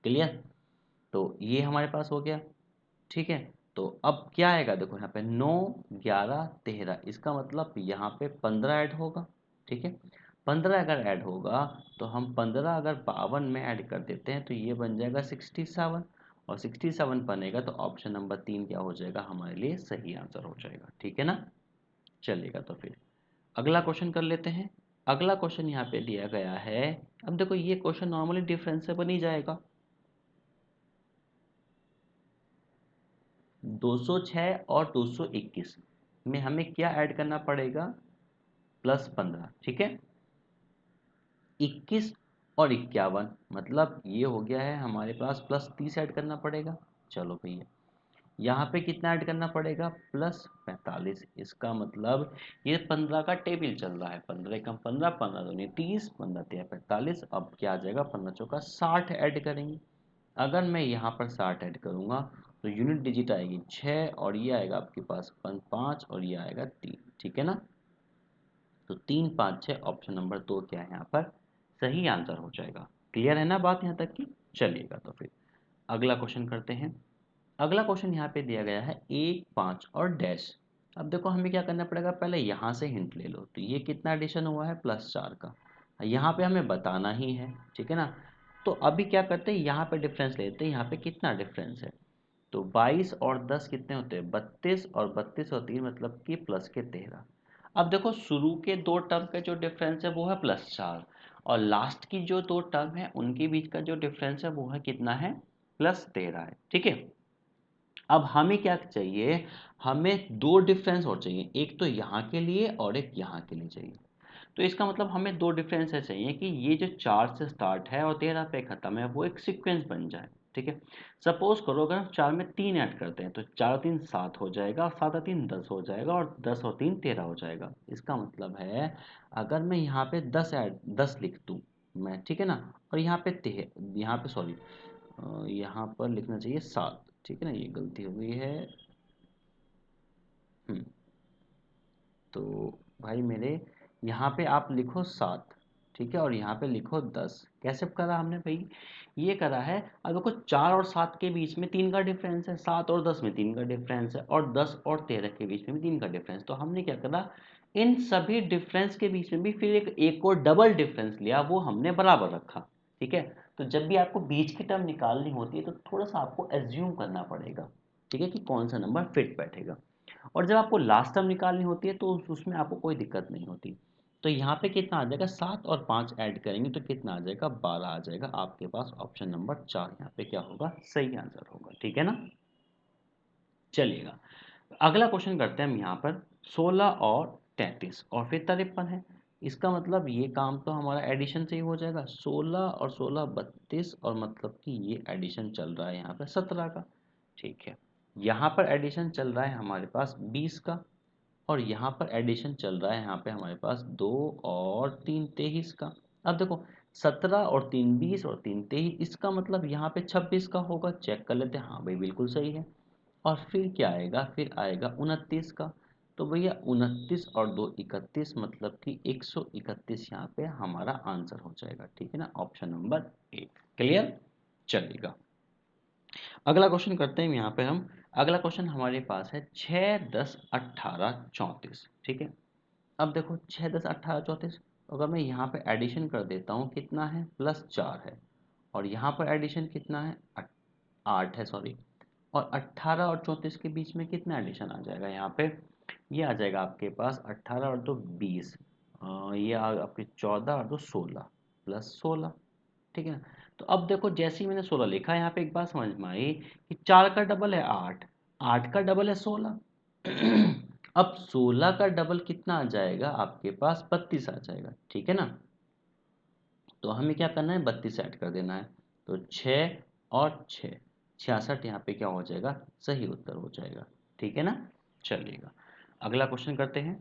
क्लियर, तो ये हमारे पास हो गया। ठीक है, तो अब क्या आएगा, देखो यहाँ पे 9 11 13, इसका मतलब यहाँ पे 15 ऐड होगा। ठीक है, 15 अगर ऐड होगा तो हम 15 अगर 52 में ऐड कर देते हैं तो ये बन जाएगा 67, और 67 बनेगा तो ऑप्शन नंबर 3 क्या हो जाएगा, हमारे लिए सही आंसर हो जाएगा। ठीक है ना, चलेगा। तो फिर अगला क्वेश्चन कर लेते हैं। अगला क्वेश्चन यहाँ पे दिया गया है। अब देखो ये क्वेश्चन नॉर्मली डिफरेंस से बन ही जाएगा। 206 और 221 में हमें क्या ऐड करना पड़ेगा, प्लस 15। ठीक है, 21 और 51 मतलब ये हो गया है हमारे पास प्लस 30 ऐड करना पड़ेगा। चलो भैया, यहाँ पे कितना ऐड करना पड़ेगा, प्लस 45। इसका मतलब ये 15 का टेबल चल रहा है, 15 कम 15, 15 दूनी 30, 15 तिया 45। अब क्या आ जाएगा, 15 चौका 60 ऐड करेंगे। अगर मैं यहाँ पर 60 ऐड करूँगा तो यूनिट डिजिट आएगी 6, और ये आएगा आपके पास 5, और ये आएगा 3। ठीक है ना, तो 3 5 6 ऑप्शन नंबर 2 क्या है यहाँ पर सही आंसर हो जाएगा। क्लियर है ना बात यहाँ तक की, चलिएगा। तो फिर अगला क्वेश्चन करते हैं। अगला क्वेश्चन यहाँ पे दिया गया है 1 5 और डैश। अब देखो हमें क्या करना पड़ेगा, पहले यहाँ से हिंट ले लो। तो ये कितना एडिशन हुआ है, प्लस 4 का, यहाँ पे हमें बताना ही है। ठीक है ना, तो अभी क्या करते हैं, यहाँ पे डिफरेंस लेते हैं। यहाँ पे कितना डिफरेंस है, तो 22 और 10 कितने होते हैं, 32, और 32 और 3 मतलब कि प्लस के 13। अब देखो शुरू के दो टर्म का जो डिफरेंस है वो है प्लस 4, और लास्ट की जो दो टर्म है उनके बीच का जो डिफरेंस है वो है कितना है, प्लस 13 है। ठीक है, अब हमें क्या चाहिए, हमें दो डिफरेंस और चाहिए, एक तो यहाँ के लिए और एक यहाँ के लिए चाहिए। तो इसका मतलब हमें दो डिफरेंस चाहिए कि ये जो 4 से स्टार्ट है और 13 पे खत्म है वो एक सीक्वेंस बन जाए। ठीक है, सपोज करो अगर हम 4 में 3 ऐड करते हैं तो 4 और 3 7 हो जाएगा, और 7 और 3 10 हो जाएगा, और 10 और 3 13 हो जाएगा। इसका मतलब है अगर मैं यहाँ पे 10 लिख दूँ मैं, ठीक है ना, और यहाँ पे सॉरी, यहाँ पर लिखना चाहिए 7। ठीक है ना, ये गलती हो गई है। हम्म, तो भाई मेरे यहाँ पे आप लिखो 7, ठीक है, और यहाँ पे लिखो 10। कैसे करा हमने भाई, ये करा है। अब देखो 4 और 7 के बीच में 3 का डिफरेंस है, 7 और 10 में 3 का डिफरेंस है, और 10 और 13 के बीच में भी 3 का डिफरेंस। तो हमने क्या करा, इन सभी डिफरेंस के बीच में भी फिर एक और डबल डिफरेंस लिया, वो हमने बराबर रखा। ठीक है, तो जब भी आपको बीच की टर्म निकालनी होती है तो थोड़ा सा आपको एज्यूम करना पड़ेगा। ठीक है, कि कौन सा नंबर फिट बैठेगा। और जब आपको लास्ट टर्म निकालनी होती है तो उसमें आपको कोई दिक्कत नहीं होती। तो यहाँ पे कितना आ जाएगा, 7 और 5 ऐड करेंगे तो कितना आ जाएगा, 12 आ जाएगा। आपके पास ऑप्शन नंबर 4 यहाँ पे क्या होगा, सही आंसर होगा। ठीक है ना, चलिएगा। अगला क्वेश्चन करते हैं हम यहाँ पर 16 और 33 और फिर 53 है। इसका मतलब ये काम तो हमारा एडिशन से ही हो जाएगा, 16 और 16 32, और मतलब कि ये एडिशन चल रहा है यहाँ पे 17 का। ठीक है, यहाँ पर एडिशन चल रहा है हमारे पास 20 का, और यहाँ पर एडिशन चल रहा है यहाँ पे हमारे पास 2 और 3 23 का। अब देखो 17 और 3 20 और 3 23, इसका मतलब यहाँ पे 26 का होगा। चेक कर लेते हैं, हाँ भाई बिल्कुल सही है। और फिर क्या आएगा, फिर आएगा 29 का। तो भैया 29 और 2 31, मतलब कि 131 यहाँ पे हमारा आंसर हो जाएगा। ठीक है ना, ऑप्शन नंबर 1। क्लियर, चलेगा। अगला क्वेश्चन करते हैं यहाँ पे हम। अगला क्वेश्चन हमारे पास है 6 10 18 34। ठीक है, अब देखो 6 10 18 34, अगर मैं यहाँ पे एडिशन कर देता हूँ कितना है, प्लस 4 है, और यहाँ पर एडिशन कितना है, 8 है सॉरी, और 18 और 34 के बीच में कितना एडिशन आ जाएगा यहाँ पे? ये आ जाएगा आपके पास 18 और 2 20, ये आपके 14 और 2 16 प्लस 16, ठीक है ना। तो अब देखो जैसे ही मैंने 16 लिखा यहाँ पे एक बात समझ में आई कि 4 का डबल है 8, 8 का डबल है 16। अब 16 का डबल कितना आ जाएगा आपके पास? 32 आ जाएगा, ठीक है ना। तो हमें क्या करना है? 32 ऐड कर देना है। तो 6 और 6 66 यहाँ पे क्या हो जाएगा? सही उत्तर हो जाएगा, ठीक है ना। चलिएगा अगला क्वेश्चन करते हैं।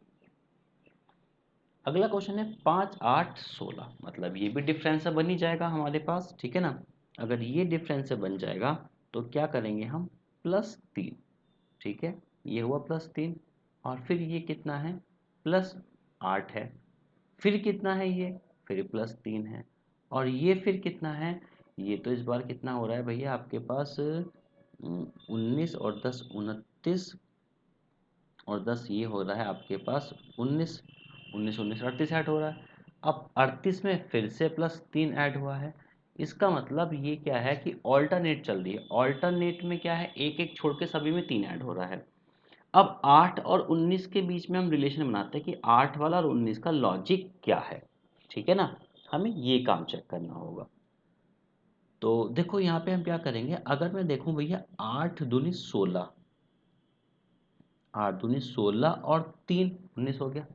अगला क्वेश्चन है 5 8 16, मतलब ये भी डिफरेंस से बन ही जाएगा हमारे पास, ठीक है ना। अगर ये डिफरेंस से बन जाएगा तो क्या करेंगे हम? +3, ठीक है। ये हुआ +3 और फिर ये कितना है? +8 है। फिर कितना है ये? फिर +3 है। और ये फिर कितना है? ये तो इस बार कितना हो रहा है भैया आपके पास? 19 और 10 29, और 10 ये हो रहा है आपके पास 19, 19 19 38 ऐड हो रहा है। अब 38 में फिर से +3 ऐड हुआ है। इसका मतलब ये क्या है कि ऑल्टरनेट चल रही है। ऑल्टरनेट में क्या है? एक एक छोड़ के सभी में 3 ऐड हो रहा है। अब 8 और 19 के बीच में हम रिलेशन बनाते हैं कि 8 वाला और 19 का लॉजिक क्या है, ठीक है ना। हमें ये काम चेक करना होगा। तो देखो यहाँ पे हम क्या करेंगे, अगर मैं देखूं भैया 8 दूनी 16, 8 दूनी 16 और 3 19 हो गया।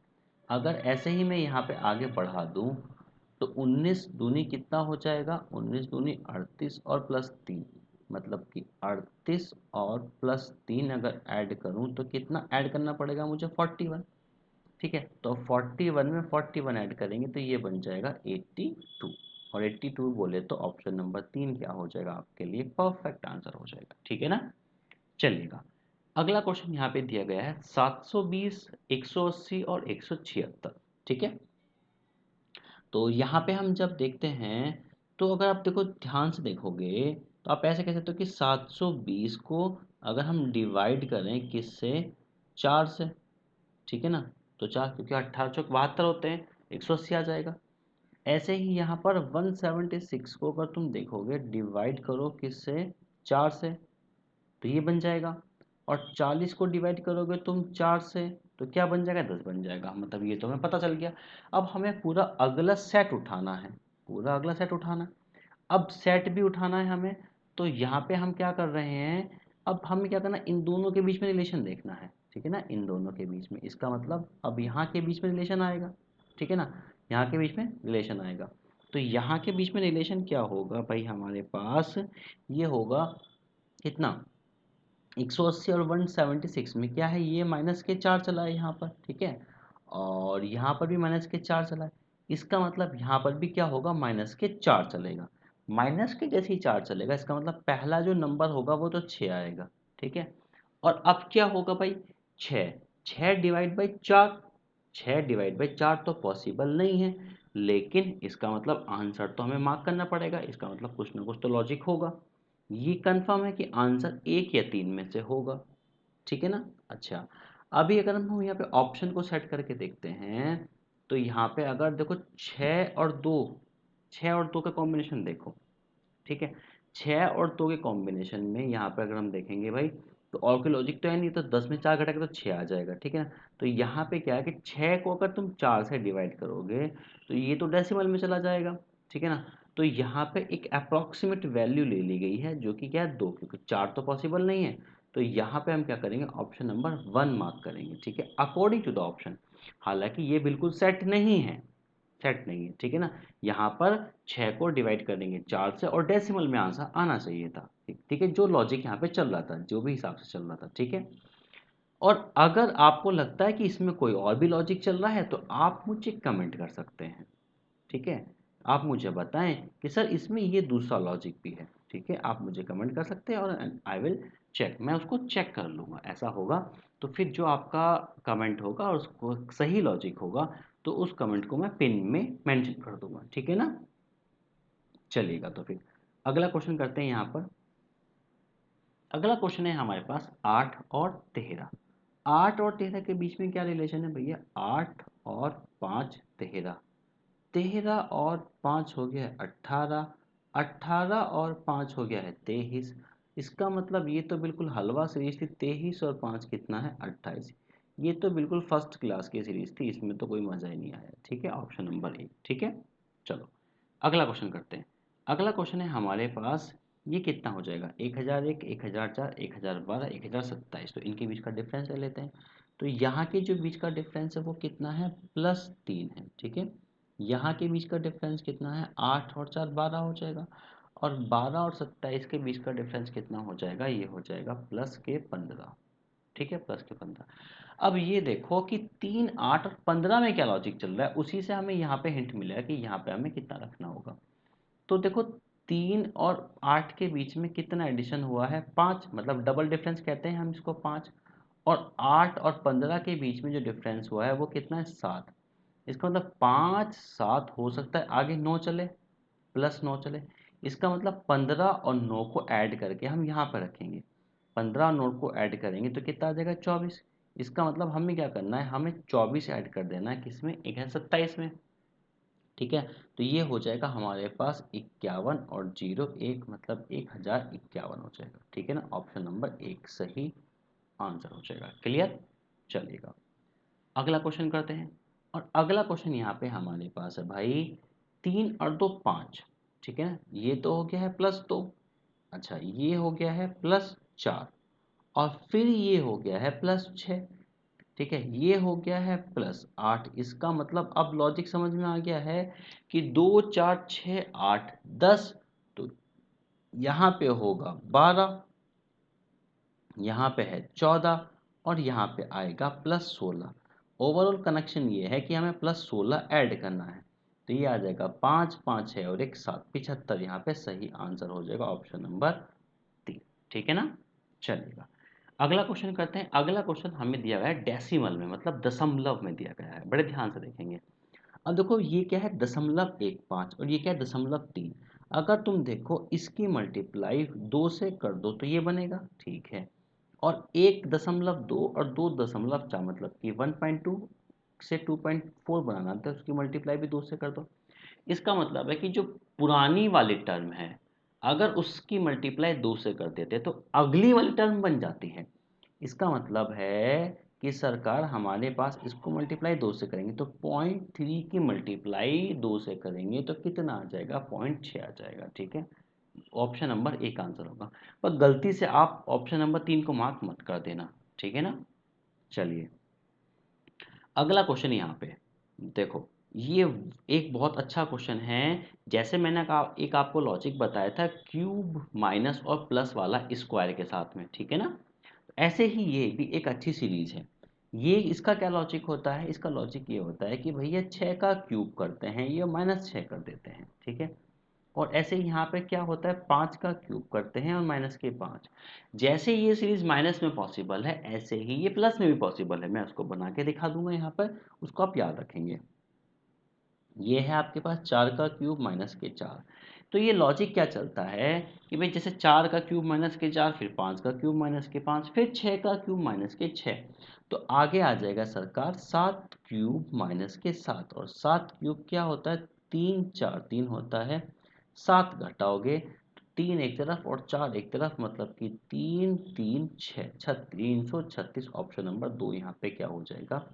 अगर ऐसे ही मैं यहाँ पे आगे बढ़ा दूं तो 19 दूनी कितना हो जाएगा? 19 दूनी 38 और +3, मतलब कि 38 और +3 अगर ऐड करूं तो कितना ऐड करना पड़ेगा मुझे? 41, ठीक है। तो 41 में 41 ऐड करेंगे तो ये बन जाएगा 82, और 82 बोले तो ऑप्शन नंबर 3 क्या हो जाएगा आपके लिए? परफेक्ट आंसर हो जाएगा, ठीक है ना। चलिएगा अगला क्वेश्चन यहाँ पे दिया गया है 720 180 और 176, ठीक है। तो यहाँ पे हम जब देखते हैं तो अगर आप देखो ध्यान से देखोगे तो आप ऐसे कह सकते हो कि 720 को अगर हम डिवाइड करें किससे? 4 से, ठीक है ना। तो 4, क्योंकि 18 चौक 72 होते हैं, 180 आ जाएगा। ऐसे ही यहाँ पर 176 को अगर तुम देखोगे डिवाइड करो किससे? 4 से, तो ये बन जाएगा। और 40 को डिवाइड करोगे तुम 4 से तो क्या बन जाएगा? 10 बन जाएगा। मतलब ये तो हमें पता चल गया। अब हमें पूरा अगला सेट उठाना है, पूरा अगला सेट उठाना है। अब सेट भी उठाना है हमें, तो यहाँ पे हम क्या कर रहे हैं? अब हमें क्या करना है? इन दोनों के बीच में रिलेशन देखना है, ठीक है ना। इन दोनों के बीच में, इसका मतलब अब यहाँ के बीच में रिलेशन आएगा, ठीक है ना। यहाँ के बीच में रिलेशन आएगा। तो यहाँ के बीच में रिलेशन क्या होगा भाई हमारे पास? ये होगा कितना? 180 और 176 में क्या है? ये -4 चला है यहाँ पर, ठीक है। और यहाँ पर भी -4 चला है। इसका मतलब यहाँ पर भी क्या होगा? -4 चलेगा। माइनस के जैसे ही 4 चलेगा इसका मतलब पहला जो नंबर होगा वो तो 6 आएगा, ठीक है। और अब क्या होगा भाई? 6, 6 डिवाइड बाई 4, 6 डिवाइड बाई 4 तो पॉसिबल नहीं है, लेकिन इसका मतलब आंसर तो हमें मार्क करना पड़ेगा। इसका मतलब कुछ ना कुछ तो लॉजिक होगा। ये कंफर्म है कि आंसर 1 या 3 में से होगा, ठीक है ना। अच्छा, अभी अगर हम यहाँ पे ऑप्शन को सेट करके देखते हैं तो यहाँ पे अगर देखो 6 और 2, 6 और 2 का कॉम्बिनेशन देखो, ठीक है। 6 और 2 के कॉम्बिनेशन में यहाँ पे अगर हम देखेंगे भाई तो और कोई लॉजिक तो है नहीं, तो 10 में 4 घटा के तो 6 आ जाएगा, ठीक है ना। तो यहाँ पे क्या है कि 6 को अगर तुम 4 से डिवाइड करोगे तो ये तो डेसिमल में चला जाएगा, ठीक है ना। तो यहाँ पे एक अप्रॉक्सीमेट वैल्यू ले ली गई है जो कि क्या है? 2, क्योंकि 4 तो पॉसिबल नहीं है। तो यहाँ पे हम क्या करेंगे? ऑप्शन नंबर 1 मार्क करेंगे, ठीक है, अकॉर्डिंग टू द ऑप्शन। हालांकि ये बिल्कुल सेट नहीं है, सेट नहीं है, ठीक है ना। यहाँ पर 6 को डिवाइड करेंगे 4 से और डेसिमल में आंसर आना चाहिए था, ठीक है। जो लॉजिक यहाँ पे चल रहा था, जो भी हिसाब से चल रहा था, ठीक है। और अगर आपको लगता है कि इसमें कोई और भी लॉजिक चल रहा है तो आप मुझे कमेंट कर सकते हैं, ठीक है। आप मुझे बताएं कि सर इसमें ये दूसरा लॉजिक भी है, ठीक है। आप मुझे कमेंट कर सकते हैं और आई विल चेक, मैं उसको चेक कर लूँगा। ऐसा होगा तो फिर जो आपका कमेंट होगा और उसको सही लॉजिक होगा तो उस कमेंट को मैं पिन में मेंशन कर दूंगा, ठीक है ना। चलिएगा तो फिर अगला क्वेश्चन करते हैं यहाँ पर। अगला क्वेश्चन है हमारे पास 8 और 13। 8 और 13 के बीच में क्या रिलेशन है भैया? 8 और 5 13, 13 और 5 हो गया है 18, 18 और 5 हो गया है 23। इसका मतलब ये तो बिल्कुल हलवा सीरीज थी। 23 और 5 कितना है 28। ये तो बिल्कुल फर्स्ट क्लास की सीरीज थी, इसमें तो कोई मजा ही नहीं आया। ठीक है, ऑप्शन नंबर ए। ठीक है, चलो अगला क्वेश्चन करते हैं। अगला क्वेश्चन है हमारे पास, ये कितना हो जाएगा 1001, 1004, 1012, 1027। तो इनके बीच का डिफरेंस ले लेते हैं। तो यहाँ के जो बीच का डिफरेंस है वो कितना है +3 है। ठीक है, यहाँ के बीच का डिफरेंस कितना है 8 और 4 12 हो जाएगा। और 12 और 27 के बीच का डिफरेंस कितना हो जाएगा, ये हो जाएगा +15। ठीक है, +15। अब ये देखो कि 3 8 और 15 में क्या लॉजिक चल रहा है, उसी से हमें यहाँ पे हिंट मिलेगा कि यहाँ पे हमें कितना रखना होगा। तो देखो 3 और 8 के बीच में कितना एडिशन हुआ है 5, मतलब डबल डिफरेंस कहते हैं हम इसको 5। और 8 और 15 के बीच में जो डिफरेंस हुआ है वो कितना है 7। इसका मतलब 5 7 हो सकता है, आगे 9 चले, +9 चले। इसका मतलब 15 और 9 को ऐड करके हम यहाँ पर रखेंगे। 15 और 9 को ऐड करेंगे तो कितना आ जाएगा 24। इसका मतलब हमें क्या करना है, हमें 24 ऐड कर देना है किसमें 127 में। ठीक है, तो ये हो जाएगा हमारे पास 51 और 0 1, मतलब 1051 हो जाएगा। ठीक है ना, ऑप्शन नंबर 1 सही आंसर हो जाएगा। क्लियर, चलिएगा अगला क्वेश्चन करते हैं। और अगला क्वेश्चन यहाँ पे हमारे पास है भाई 3 और 2 5। ठीक है ना, ये तो हो गया है +2। अच्छा, ये हो गया है +4। और फिर ये हो गया है +6। ठीक है, ये हो गया है +8। इसका मतलब अब लॉजिक समझ में आ गया है कि 2 4 6 8 10। तो यहाँ पे होगा 12, यहाँ पे है 14, और यहाँ पे आएगा +16। ओवरऑल कनेक्शन ये है कि हमें +16 ऐड करना है। तो ये आ जाएगा 5 5 है और 1 7, 75 यहाँ पे सही आंसर हो जाएगा ऑप्शन नंबर 3। ठीक है ना, चलिएगा अगला क्वेश्चन करते हैं। अगला क्वेश्चन हमें दिया गया है डेसिमल में, मतलब दशमलव में दिया गया है। बड़े ध्यान से देखेंगे। अब देखो ये क्या है 0.15 और ये क्या है 0.3। अगर तुम देखो इसकी मल्टीप्लाई 2 से कर दो तो ये बनेगा। ठीक है, और 1.2 और 2.4 मतलब कि 1.2 से 2.4 बनाना, तो उसकी मल्टीप्लाई भी 2 से कर दो। इसका मतलब है कि जो पुरानी वाली टर्म है, अगर उसकी मल्टीप्लाई 2 से कर देते तो अगली वाली टर्म बन जाती है। इसका मतलब है कि सरकार हमारे पास इसको मल्टीप्लाई 2 से करेंगे तो 0.3 की मल्टीप्लाई 2 से करेंगे तो कितना आ जाएगा 0.6 आ जाएगा। ठीक है, ऑप्शन नंबर 1 आंसर होगा। पर गलती से आप ऑप्शन नंबर 3 को मार्क मत कर देना। ठीक है ना, चलिए अगला क्वेश्चन यहाँ पे देखो। ये एक बहुत अच्छा क्वेश्चन है। जैसे मैंने कहा एक आपको लॉजिक बताया था क्यूब माइनस और प्लस वाला स्क्वायर के साथ में। ठीक है ना, ऐसे ही ये भी एक अच्छी सीरीज है। ये इसका क्या लॉजिक होता है, इसका लॉजिक ये होता है कि भैया 6 का क्यूब करते हैं ये -6 कर देते हैं। ठीक है, और ऐसे ही यहाँ पे क्या होता है 5 का क्यूब करते हैं और -5। जैसे ये सीरीज माइनस में पॉसिबल है ऐसे ही ये प्लस में भी पॉसिबल है। मैं उसको बना के दिखा दूंगा यहाँ पर, उसको आप याद रखेंगे। ये है आपके पास 4 का क्यूब -4। तो ये लॉजिक क्या चलता है कि भाई जैसे 4 का क्यूब -4, फिर 5 का क्यूब -5, फिर 6 का क्यूब -6। तो आगे आ जाएगा सरकार 7 क्यूब -7। और 7 क्यूब क्या होता है 3 4 3 होता है। 7 घटाओगे तो 3 एक तरफ और 4 एक तरफ, मतलब कि 3 3 6 336। ऑप्शन नंबर 2 यहाँ पे क्या हो जाएगा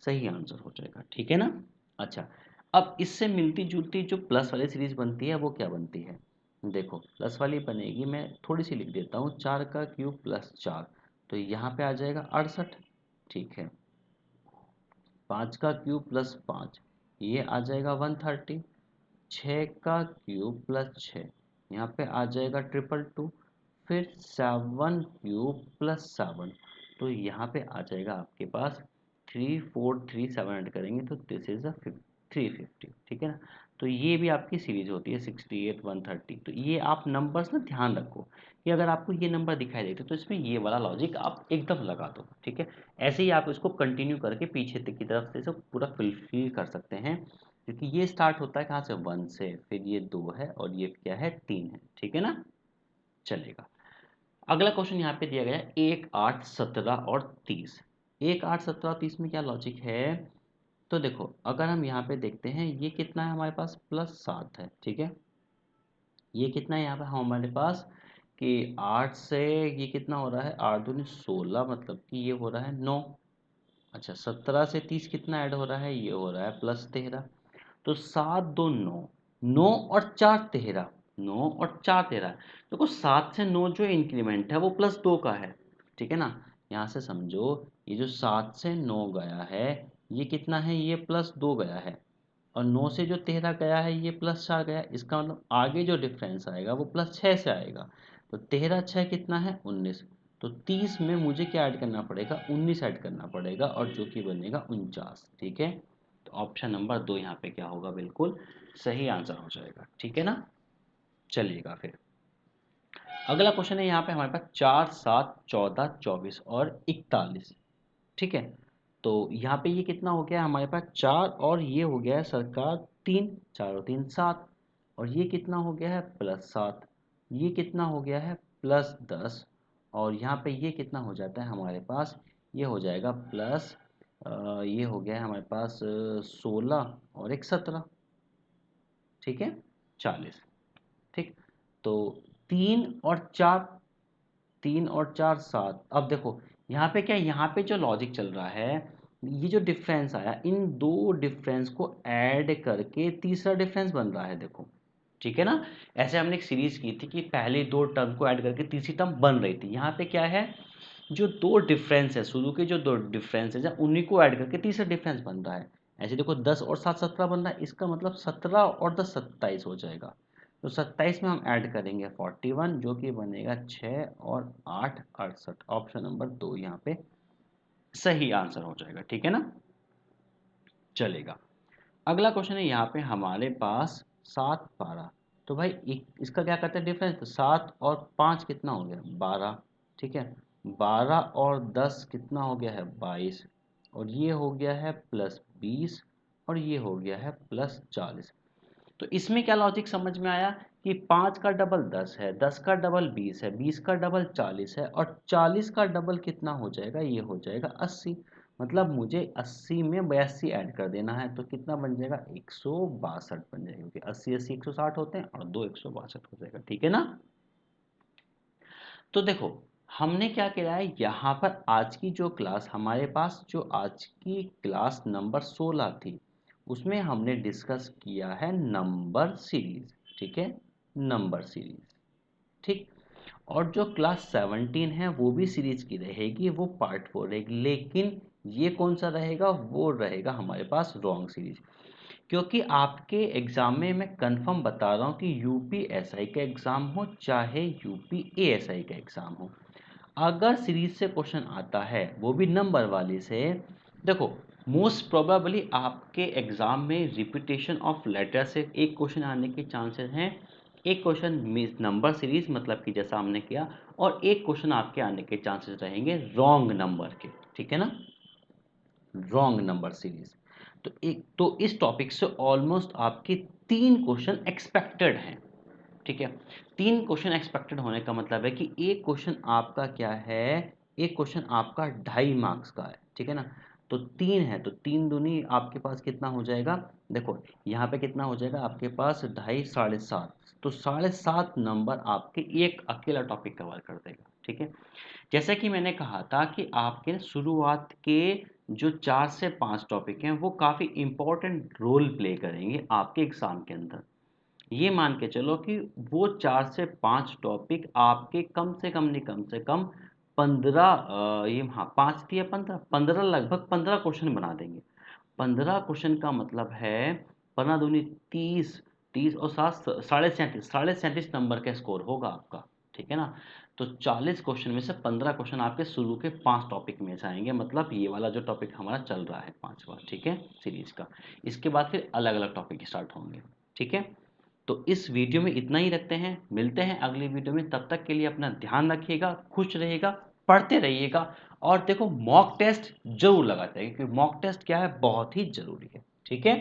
सही आंसर हो जाएगा। ठीक है ना, अच्छा अब इससे मिलती जुलती जो प्लस वाली सीरीज बनती है वो क्या बनती है, देखो प्लस वाली बनेगी, मैं थोड़ी सी लिख देता हूँ 4 का क्यूब +4। तो यहाँ पे आ जाएगा 68। ठीक है, 5 का क्यूब +5 ये आ जाएगा 130। 6 का क्यूब +6 यहाँ पे आ जाएगा 222। फिर 7 क्यूब +7, तो यहाँ पे आ जाएगा आपके पास 3437 ऐड करेंगे तो दिस इज अ 350। ठीक है ना, तो ये भी आपकी सीरीज होती है 68 130। तो ये आप नंबर्स ना ध्यान रखो कि अगर आपको ये नंबर दिखाई देते तो इसमें ये वाला लॉजिक आप एकदम लगा दो। ठीक है, ऐसे ही आप इसको कंटिन्यू करके पीछे तक की तरफ से इसे पूरा फिल कर सकते हैं, क्योंकि ये स्टार्ट होता है कहाँ से 1 से, फिर ये 2 है और ये क्या है 3 है। ठीक है ना, चलेगा अगला क्वेश्चन यहाँ पे दिया गया है 1 8 17 और 30। 1 8 17 और 30 में क्या लॉजिक है, तो देखो अगर हम यहाँ पे देखते हैं ये कितना है हमारे पास +7 है। ठीक है, ये कितना है यहाँ पे हमारे पास, कि 8 से ये कितना हो रहा है, 8 दूनी 16, मतलब कि ये हो रहा है 9। अच्छा, 17 से 30 कितना ऐड हो रहा है, ये हो रहा है +13। तो 7 2 9, 9 और 4 13, 9 और 4 13। देखो 7 से 9 जो इंक्रीमेंट है वो +2 का है, ठीक है ना। यहाँ से समझो, ये जो 7 से 9 गया है ये कितना है, ये +2 गया है। और 9 से जो 13 गया है ये +4 गया है। इसका मतलब आगे जो डिफरेंस आएगा वो +6 से आएगा। तो 13 6 कितना है, 19। तो 30 में मुझे क्या ऐड करना पड़ेगा, 19 ऐड करना पड़ेगा, और जो कि बनेगा 49। ठीक है, तो ऑप्शन नंबर 2 यहाँ पे क्या होगा, बिल्कुल सही आंसर हो जाएगा। ठीक है ना। चलिएगा फिर अगला क्वेश्चन है। यहाँ पे हमारे पास 4 7 14 24 और 41। ठीक है, तो यहाँ पे ये कितना हो गया हमारे पास 4, और ये हो गया है सरकार 3, 4 और 3 7, और ये कितना हो गया है +7, ये कितना हो गया है +10, और यहाँ पे ये कितना हो जाता है हमारे पास, ये हो जाएगा ये हो गया है हमारे पास 16 और एक 17। ठीक है, 40। ठीक, तो 3 और 4, 3 और 4 7। अब देखो यहाँ पे क्या, यहाँ पे जो लॉजिक चल रहा है, ये जो डिफरेंस आया इन दो डिफरेंस को ऐड करके तीसरा डिफरेंस बन रहा है, देखो। ठीक है ना। ऐसे हमने एक सीरीज की थी कि पहले दो टर्म को ऐड करके तीसरी टर्म बन रही थी। यहाँ पे क्या है, जो दो डिफरेंस है, शुरू के जो दो डिफरेंस है उन्हीं को ऐड करके तीसरा डिफरेंस बन रहा है। ऐसे देखो 10 और 7 17 बन रहा है, इसका मतलब 17 और 10 27 हो जाएगा। तो 27 में हम ऐड करेंगे 41, जो कि बनेगा 6 और 8 68। ऑप्शन नंबर 2 यहाँ पे सही आंसर हो जाएगा। ठीक है ना। चलेगा, अगला क्वेश्चन है यहाँ पे हमारे पास 7 12। तो भाई इसका क्या करते हैं डिफरेंस, तो 7 और 5 कितना हो गया 12। ठीक है, 12 और 10 कितना हो गया है 22, और ये हो गया है +20, और ये हो गया है +40। तो इसमें क्या लॉजिक समझ में आया कि 5 का डबल 10 है, 10 का डबल 20 है, 20 का डबल 40 है, और 40 का डबल कितना हो जाएगा, ये हो जाएगा 80। मतलब मुझे 80 में 82 ऐड कर देना है, तो कितना बन जाएगा 162 बन जाएगा, क्योंकि 80 80 160 होते हैं, और 2 162 हो जाएगा। ठीक है ना। तो देखो हमने क्या किया है यहाँ पर, आज की जो क्लास हमारे पास, जो आज की क्लास नंबर 16 थी, उसमें हमने डिस्कस किया है नंबर सीरीज। ठीक है, नंबर सीरीज। ठीक, और जो क्लास 17 है वो भी सीरीज की रहेगी, वो पार्ट 4 रहेगी, लेकिन ये कौन सा रहेगा, वो रहेगा हमारे पास रॉन्ग सीरीज। क्योंकि आपके एग्जाम में मैं कंफर्म बता रहा हूँ कि यूपीएसआई का एग्जाम हो चाहे यूपीएएसआई का एग्जाम हो, अगर सीरीज से क्वेश्चन आता है वो भी नंबर वाली से, देखो मोस्ट प्रोबेबली आपके एग्जाम में रिपीटेशन ऑफ लेटर से एक क्वेश्चन आने के चांसेस हैं। एक क्वेश्चन नंबर सीरीज मतलब कि जैसा हमने किया, और एक क्वेश्चन आपके आने के चांसेस रहेंगे रॉन्ग नंबर के। ठीक है ना, रॉन्ग नंबर सीरीज। तो इस टॉपिक से ऑलमोस्ट आपके 3 क्वेश्चन एक्सपेक्टेड हैं। ठीक है, 3 क्वेश्चन एक्सपेक्टेड होने का मतलब है कि एक क्वेश्चन आपका क्या है, एक क्वेश्चन आपका 2.5 मार्क्स का है। ठीक है ना, तो 3 है, तो 3 दूनी आपके पास कितना हो जाएगा, देखो यहाँ पे कितना हो जाएगा आपके पास 2.5 7.5, तो 7.5 नंबर आपके एक अकेला टॉपिक कवर कर देगा। ठीक है, जैसा कि मैंने कहा था कि आपके शुरुआत के जो 4 से 5 टॉपिक हैं वो काफ़ी इंपॉर्टेंट रोल प्ले करेंगे आपके एग्जाम के अंदर। ये मान के चलो कि वो 4 से 5 टॉपिक आपके कम से कम नहीं, कम से कम 15, ये हाँ 5 थी या 15, लगभग 15 क्वेश्चन बना देंगे। 15 क्वेश्चन का मतलब है 15 दूनी 30, 30 और 7 37 नंबर का स्कोर होगा आपका। ठीक है ना, तो 40 क्वेश्चन में से 15 क्वेश्चन आपके शुरू के 5 टॉपिक में से आएंगे, मतलब ये वाला जो टॉपिक हमारा चल रहा है 5वां। ठीक है, सीरीज का। इसके बाद फिर अलग अलग टॉपिक स्टार्ट होंगे। ठीक है, तो इस वीडियो में इतना ही रखते हैं, मिलते हैं अगली वीडियो में। तब तक के लिए अपना ध्यान रखिएगा, खुश रहिएगा, पढ़ते रहिएगा, और देखो मॉक टेस्ट जरूर लगाते हैं, क्योंकि मॉक टेस्ट क्या है, बहुत ही जरूरी है। ठीक है।